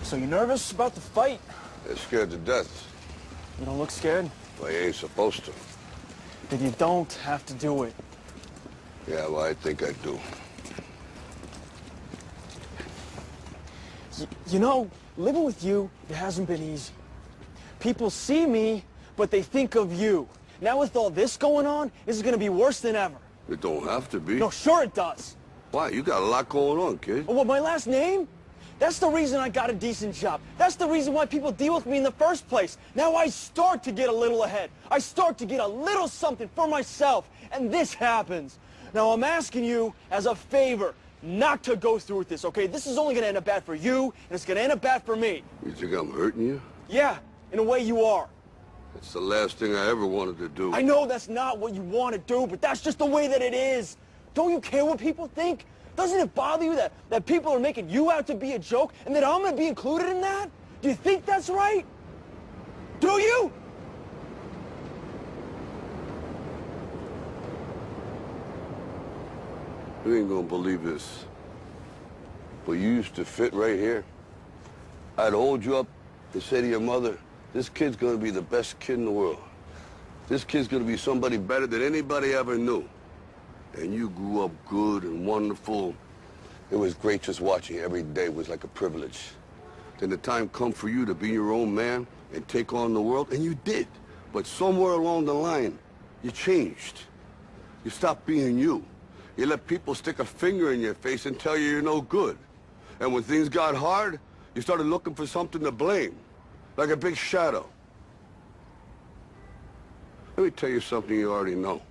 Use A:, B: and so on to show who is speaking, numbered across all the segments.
A: So you nervous about the fight?
B: They're scared to death.
A: You don't look scared?
B: Well, you ain't supposed to.
A: Then you don't have to do it.
B: Yeah, well, I think I do.
A: You know, living with you, it hasn't been easy. People see me, but they think of you. Now with all this going on, this is gonna be worse than ever.
B: It don't have to be.
A: No, sure it does.
B: Why? You got a lot going on, kid.
A: Oh, what, my last name? That's the reason I got a decent job. That's the reason why people deal with me in the first place. Now I start to get a little ahead. I start to get a little something for myself, and this happens. Now I'm asking you as a favor not to go through with this, okay? This is only gonna end up bad for you, and it's gonna end up bad for me.
B: You think I'm hurting you?
A: Yeah, in a way you are.
B: It's the last thing I ever wanted to do.
A: I know that's not what you want to do, but that's just the way that it is. Don't you care what people think? Doesn't it bother you that people are making you out to be a joke and that I'm going to be included in that? Do you think that's right? Do you?
B: You ain't gonna believe this. But you used to fit right here. I'd hold you up and say to your mother, this kid's gonna be the best kid in the world. This kid's gonna be somebody better than anybody ever knew. And you grew up good and wonderful. It was great just watching you every day. It was like a privilege. Then the time come for you to be your own man and take on the world, and you did. But somewhere along the line, you changed. You stopped being you. You let people stick a finger in your face and tell you you're no good. And when things got hard, you started looking for something to blame, like a big shadow. Let me tell you something you already know.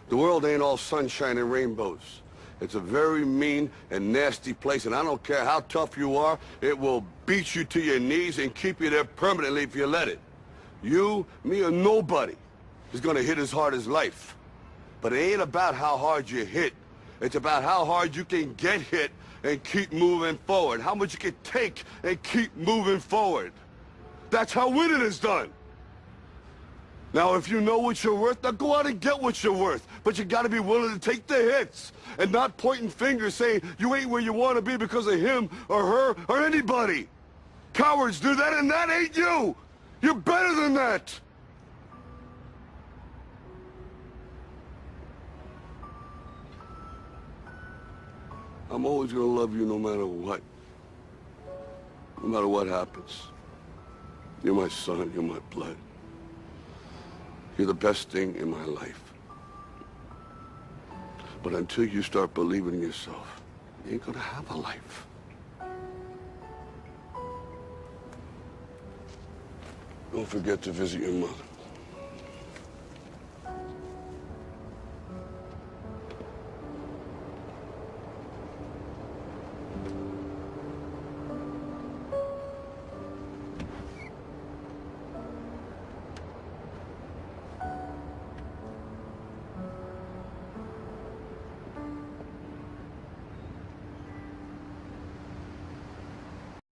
B: The world ain't all sunshine and rainbows. It's a very mean and nasty place, and I don't care how tough you are, it will beat you to your knees and keep you there permanently if you let it. You, me, or nobody is gonna hit as hard as life. But it ain't about how hard you hit. It's about how hard you can get hit and keep moving forward. How much you can take and keep moving forward. That's how winning is done. Now, if you know what you're worth, now go out and get what you're worth. But you gotta be willing to take the hits and not pointing fingers saying you ain't where you want to be because of him or her or anybody. Cowards do that, and that ain't you. You're better than that. I'm always gonna love you no matter what. No matter what happens. You're my son, you're my blood. You're the best thing in my life. But until you start believing in yourself, you ain't gonna have a life. Don't forget to visit your mother.